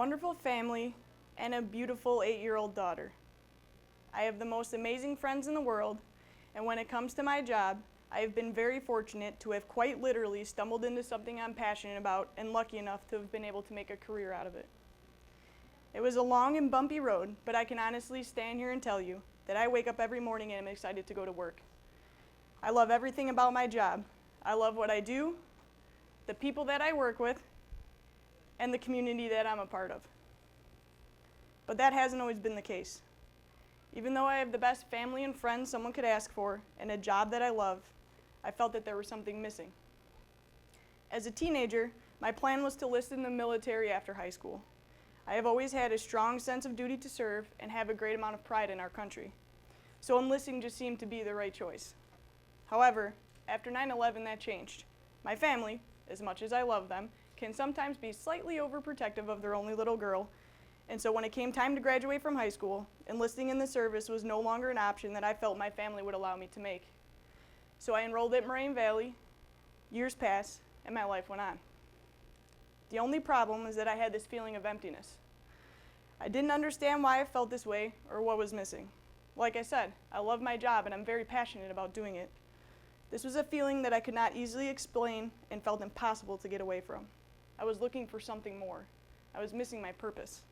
wonderful family and a beautiful 8-year-old daughter. I have the most amazing friends in the world, and when it comes to my job, I have been very fortunate to have quite literally stumbled into something I'm passionate about and lucky enough to have been able to make a career out of it. It was a long and bumpy road, but I can honestly stand here and tell you that I wake up every morning and am excited to go to work. I love everything about my job. I love what I do, the people that I work with, and the community that I'm a part of. But that hasn't always been the case. Even though I have the best family and friends someone could ask for and a job that I love, I felt that there was something missing. As a teenager, my plan was to enlist in the military after high school. I have always had a strong sense of duty to serve and have a great amount of pride in our country. So enlisting just seemed to be the right choice. However, after 9/11 that changed. My family, as much as I love them, can sometimes be slightly overprotective of their only little girl, and so when it came time to graduate from high school, enlisting in the service was no longer an option that I felt my family would allow me to make. So I enrolled at Moraine Valley, years passed, and my life went on. The only problem is that I had this feeling of emptiness. I didn't understand why I felt this way or what was missing. Like I said, I love my job and I'm very passionate about doing it. This was a feeling that I could not easily explain and felt impossible to get away from. I was looking for something more. I was missing my purpose.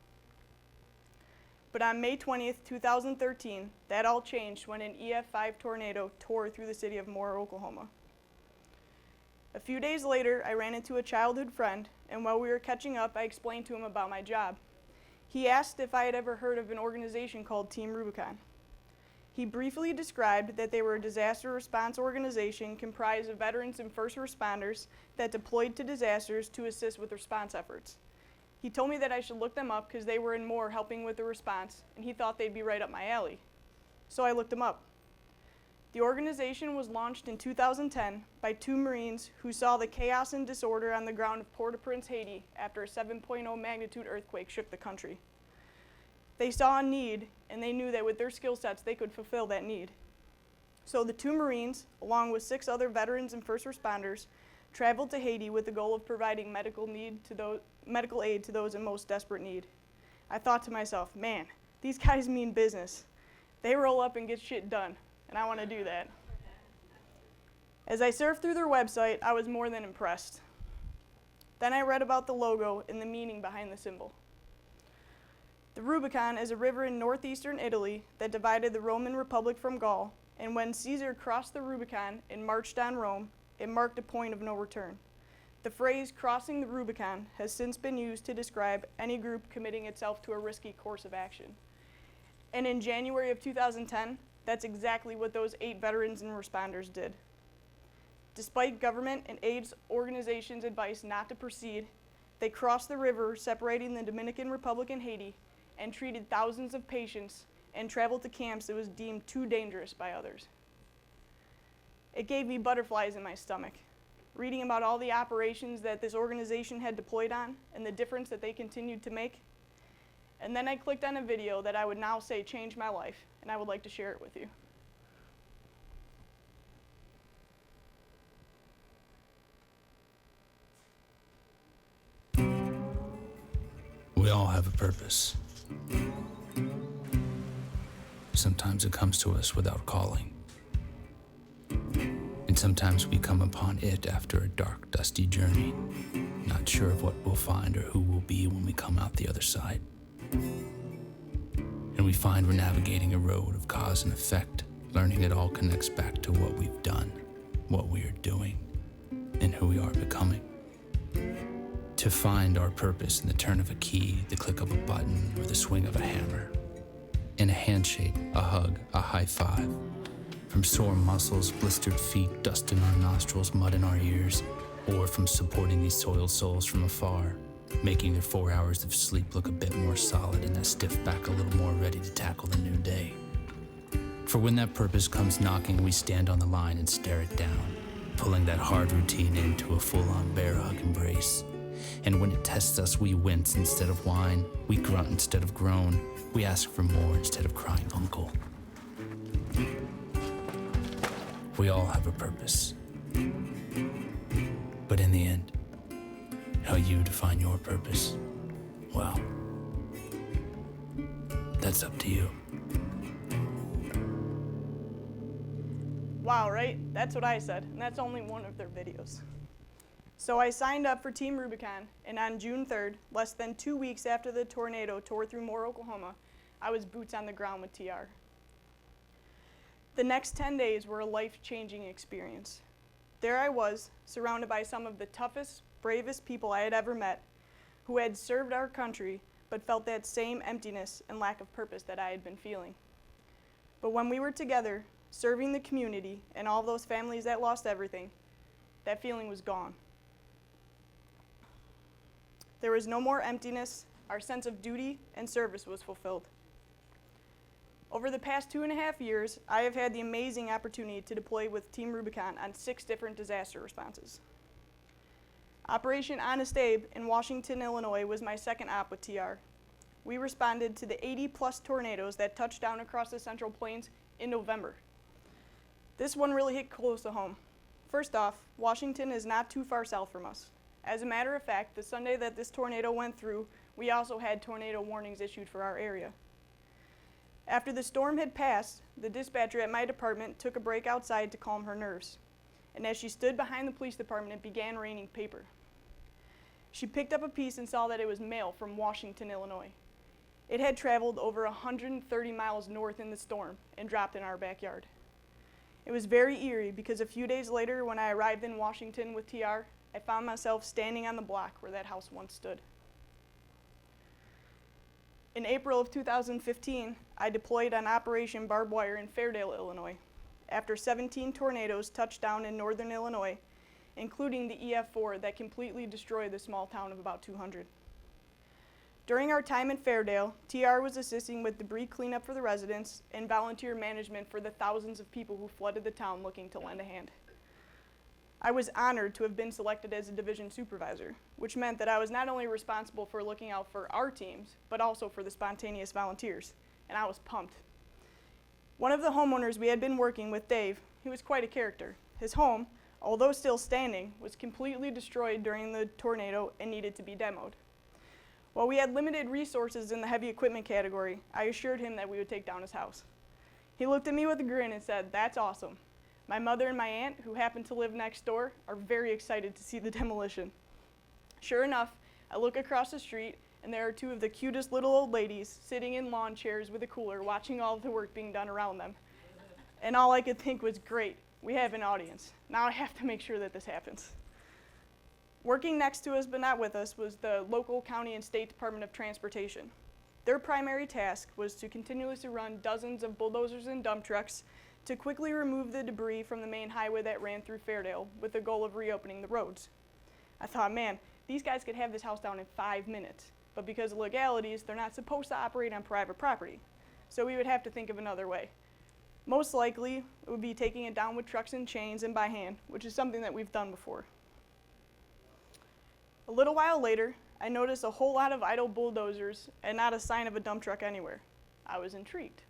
But on May 20th, 2013, that all changed when an EF5 tornado tore through the city of Moore, Oklahoma. A few days later, I ran into a childhood friend, and while we were catching up, I explained to him about my job. He asked if I had ever heard of an organization called Team Rubicon. He briefly described that they were a disaster response organization comprised of veterans and first responders that deployed to disasters to assist with response efforts. He told me that I should look them up because they were in Moore helping with the response, and he thought they'd be right up my alley. So I looked them up. The organization was launched in 2010 by 2 Marines who saw the chaos and disorder on the ground of Port-au-Prince, Haiti, after a 7.0 magnitude earthquake shook the country. They saw a need, and they knew that with their skill sets, they could fulfill that need. So the 2 Marines, along with 6 other veterans and first responders, traveled to Haiti with the goal of providing medical aid to those in most desperate need. I thought to myself, man, these guys mean business. They roll up and get shit done, and I want to do that. As I surfed through their website, I was more than impressed. Then I read about the logo and the meaning behind the symbol. The Rubicon is a river in northeastern Italy that divided the Roman Republic from Gaul, and when Caesar crossed the Rubicon and marched on Rome, it marked a point of no return. The phrase crossing the Rubicon has since been used to describe any group committing itself to a risky course of action. And in January of 2010, that's exactly what those 8 veterans and responders did. Despite government and AIDS organizations' advice not to proceed, they crossed the river separating the Dominican Republic and Haiti and treated thousands of patients and traveled to camps that was deemed too dangerous by others. It gave me butterflies in my stomach, reading about all the operations that this organization had deployed on and the difference that they continued to make. And then I clicked on a video that I would now say changed my life, and I would like to share it with you. We all have a purpose. Sometimes it comes to us without calling. And sometimes we come upon it after a dark, dusty journey, not sure of what we'll find or who we'll be when we come out the other side. And we find we're navigating a road of cause and effect, learning it all connects back to what we've done, what we are doing, and who we are becoming. To find our purpose in the turn of a key, the click of a button, or the swing of a hammer. In a handshake, a hug, a high five. From sore muscles, blistered feet, dust in our nostrils, mud in our ears, or from supporting these soiled souls from afar, making their 4 hours of sleep look a bit more solid and that stiff back a little more ready to tackle the new day. For when that purpose comes knocking, we stand on the line and stare it down, pulling that hard routine into a full-on bear hug embrace. And when it tests us, we wince instead of whine, we grunt instead of groan, we ask for more instead of crying uncle. We all have a purpose. But in the end, how you define your purpose, well, that's up to you. Wow, right? That's what I said, and that's only one of their videos. So I signed up for Team Rubicon, and on June 3rd, less than 2 weeks after the tornado tore through Moore, Oklahoma, I was boots on the ground with TR. The next 10 days were a life-changing experience. There I was, surrounded by some of the toughest, bravest people I had ever met, who had served our country, but felt that same emptiness and lack of purpose that I had been feeling. But when we were together, serving the community and all those families that lost everything, that feeling was gone. There was no more emptiness. Our sense of duty and service was fulfilled. Over the past 2.5 years, I have had the amazing opportunity to deploy with Team Rubicon on 6 different disaster responses. Operation Honest Abe in Washington, Illinois was my second op with TR. We responded to the 80+ tornadoes that touched down across the Central Plains in November. This one really hit close to home. First off, Washington is not too far south from us. As a matter of fact, the Sunday that this tornado went through, we also had tornado warnings issued for our area. After the storm had passed, the dispatcher at my department took a break outside to calm her nerves. And as she stood behind the police department, it began raining paper. She picked up a piece and saw that it was mail from Washington, Illinois. It had traveled over 130 miles north in the storm and dropped in our backyard. It was very eerie because a few days later, when I arrived in Washington with TR, I found myself standing on the block where that house once stood. In April of 2015, I deployed on Operation Barbed Wire in Fairdale, Illinois, after 17 tornadoes touched down in northern Illinois, including the EF4 that completely destroyed the small town of about 200. During our time in Fairdale, TR was assisting with debris cleanup for the residents and volunteer management for the thousands of people who flooded the town looking to lend a hand. I was honored to have been selected as a division supervisor, which meant that I was not only responsible for looking out for our teams, but also for the spontaneous volunteers, and I was pumped. One of the homeowners we had been working with, Dave, he was quite a character. His home, although still standing, was completely destroyed during the tornado and needed to be demoed. While we had limited resources in the heavy equipment category, I assured him that we would take down his house. He looked at me with a grin and said, "That's awesome. My mother and my aunt, who happen to live next door, are very excited to see the demolition." Sure enough, I look across the street and there are 2 of the cutest little old ladies sitting in lawn chairs with a cooler watching all of the work being done around them. And all I could think was, great, we have an audience. Now I have to make sure that this happens. Working next to us but not with us was the local county and state Department of Transportation. Their primary task was to continuously run dozens of bulldozers and dump trucks to quickly remove the debris from the main highway that ran through Fairdale with the goal of reopening the roads. I thought, man, these guys could have this house down in 5 minutes, but because of legalities, they're not supposed to operate on private property, so we would have to think of another way. Most likely, it would be taking it down with trucks and chains and by hand, which is something that we've done before. A little while later, I noticed a whole lot of idle bulldozers and not a sign of a dump truck anywhere. I was intrigued.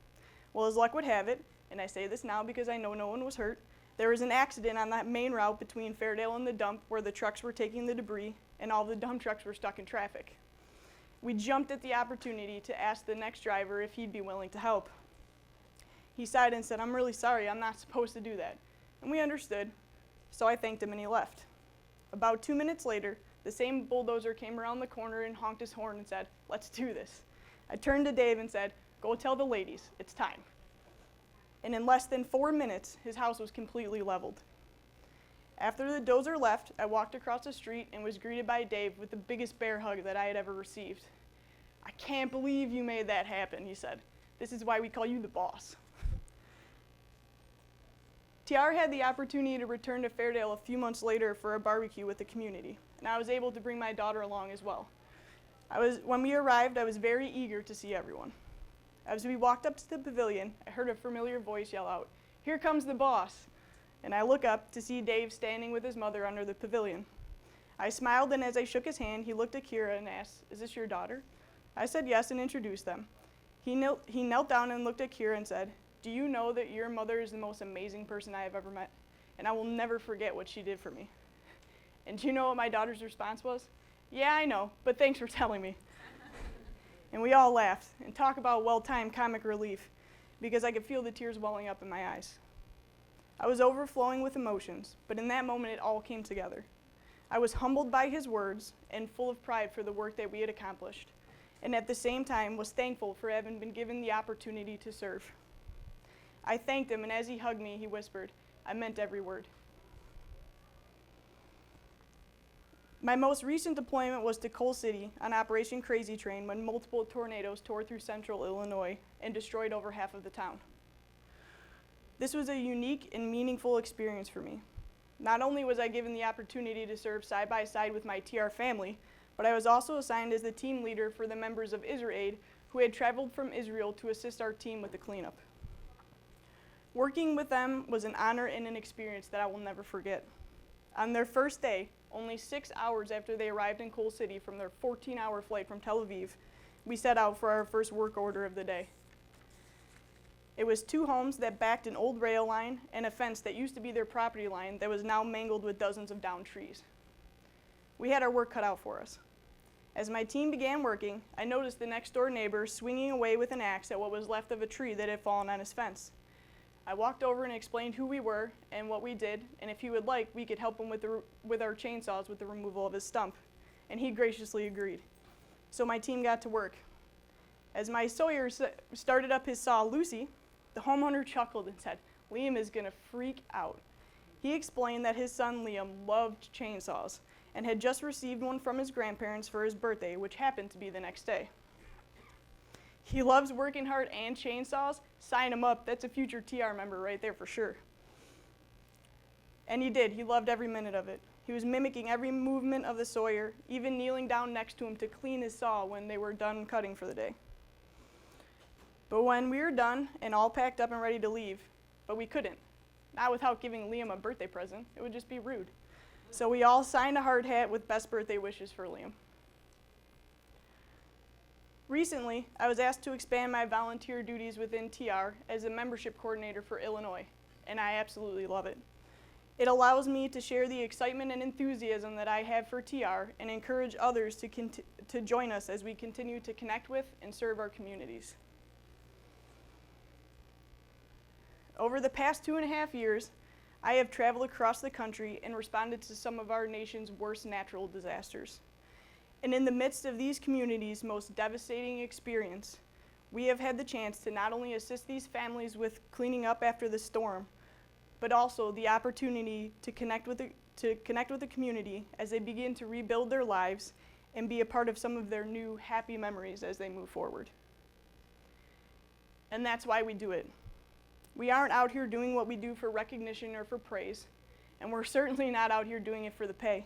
Well, as luck would have it, and I say this now because I know no one was hurt, there was an accident on that main route between Fairdale and the dump where the trucks were taking the debris and all the dump trucks were stuck in traffic. We jumped at the opportunity to ask the next driver if he'd be willing to help. He sighed and said, "I'm really sorry, I'm not supposed to do that." And we understood, so I thanked him and he left. About 2 minutes later, the same bulldozer came around the corner and honked his horn and said, "Let's do this." I turned to Dave and said, "Go tell the ladies, it's time." And in less than 4 minutes, his house was completely leveled. After the dozer left, I walked across the street and was greeted by Dave with the biggest bear hug that I had ever received. "I can't believe you made that happen," he said. "This is why we call you the boss." TR had the opportunity to return to Fairdale a few months later for a barbecue with the community, and I was able to bring my daughter along as well. When we arrived, I was very eager to see everyone. As we walked up to the pavilion, I heard a familiar voice yell out, "Here comes the boss!" And I look up to see Dave standing with his mother under the pavilion. I smiled, and as I shook his hand, he looked at Kira and asked, "Is this your daughter?" I said yes and introduced them. He knelt down and looked at Kira and said, "Do you know that your mother is the most amazing person I have ever met? And I will never forget what she did for me." And do you know what my daughter's response was? "Yeah, I know, but thanks for telling me." And we all laughed, and talk about well-timed comic relief, because I could feel the tears welling up in my eyes. I was overflowing with emotions, but in that moment it all came together. I was humbled by his words and full of pride for the work that we had accomplished, and at the same time was thankful for having been given the opportunity to serve. I thanked him, and as he hugged me, he whispered, "I meant every word." My most recent deployment was to Coal City on Operation Crazy Train when multiple tornadoes tore through central Illinois and destroyed over half of the town. This was a unique and meaningful experience for me. Not only was I given the opportunity to serve side by side with my TR family, but I was also assigned as the team leader for the members of IsraAid who had traveled from Israel to assist our team with the cleanup. Working with them was an honor and an experience that I will never forget. On their first day, only 6 hours after they arrived in Coal City from their 14-hour flight from Tel Aviv, we set out for our first work order of the day. It was 2 homes that backed an old rail line and a fence that used to be their property line that was now mangled with dozens of downed trees. We had our work cut out for us. As my team began working, I noticed the next door neighbor swinging away with an axe at what was left of a tree that had fallen on his fence. I walked over and explained who we were and what we did, and if he would like, we could help him with our chainsaws with the removal of his stump, and he graciously agreed. So my team got to work. As my sawyer started up his saw, Lucy, the homeowner chuckled and said, "Liam is gonna freak out." He explained that his son Liam loved chainsaws and had just received one from his grandparents for his birthday, which happened to be the next day. He loves working hard and chainsaws. Sign him up. That's a future TR member right there for sure. And he did. He loved every minute of it. He was mimicking every movement of the sawyer, even kneeling down next to him to clean his saw when they were done cutting for the day. But when we were done and all packed up and ready to leave, but we couldn't. Not without giving Liam a birthday present. It would just be rude. So we all signed a hard hat with best birthday wishes for Liam. Recently, I was asked to expand my volunteer duties within TR as a membership coordinator for Illinois, and I absolutely love it. It allows me to share the excitement and enthusiasm that I have for TR and encourage others to join us as we continue to connect with and serve our communities. Over the past 2.5 years, I have traveled across the country and responded to some of our nation's worst natural disasters. And in the midst of these communities' most devastating experience, we have had the chance to not only assist these families with cleaning up after the storm, but also the opportunity to connect with the community as they begin to rebuild their lives and be a part of some of their new happy memories as they move forward. And that's why we do it. We aren't out here doing what we do for recognition or for praise, and we're certainly not out here doing it for the pay.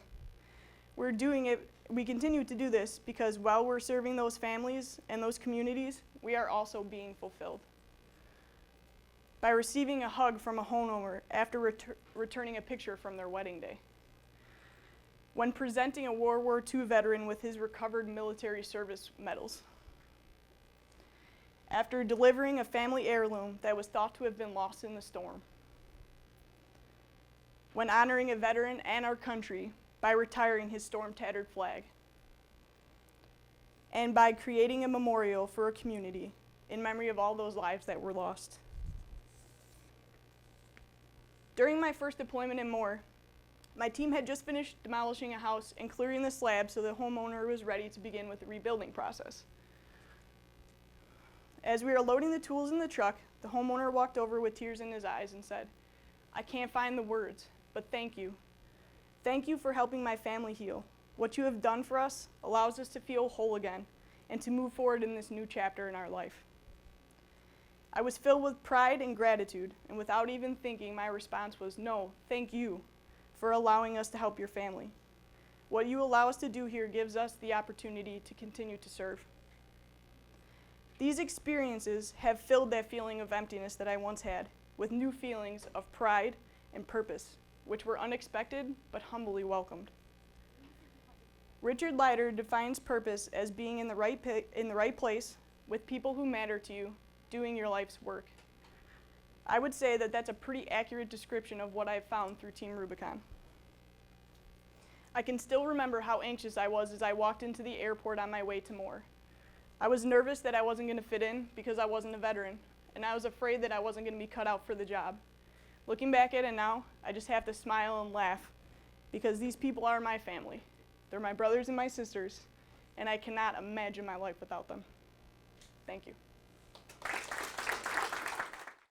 We continue to do this because while we're serving those families and those communities, we are also being fulfilled. By receiving a hug from a homeowner after returning a picture from their wedding day. When presenting a World War II veteran with his recovered military service medals. After delivering a family heirloom that was thought to have been lost in the storm. When honoring a veteran and our country by retiring his storm-tattered flag. And by creating a memorial for a community in memory of all those lives that were lost. During my first deployment in Moore, my team had just finished demolishing a house and clearing the slab so the homeowner was ready to begin with the rebuilding process. As we were loading the tools in the truck, the homeowner walked over with tears in his eyes and said, "I can't find the words, but thank you. Thank you for helping my family heal. What you have done for us allows us to feel whole again and to move forward in this new chapter in our life." I was filled with pride and gratitude, and without even thinking, my response was, "No, thank you for allowing us to help your family. What you allow us to do here gives us the opportunity to continue to serve." These experiences have filled that feeling of emptiness that I once had with new feelings of pride and purpose, which were unexpected but humbly welcomed. Richard Leider defines purpose as being in the right place with people who matter to you, doing your life's work. I would say that that's a pretty accurate description of what I've found through Team Rubicon. I can still remember how anxious I was as I walked into the airport on my way to Moore. I was nervous that I wasn't going to fit in because I wasn't a veteran, and I was afraid that I wasn't going to be cut out for the job. Looking back at it now, I just have to smile and laugh because these people are my family. They're my brothers and my sisters, and I cannot imagine my life without them. Thank you.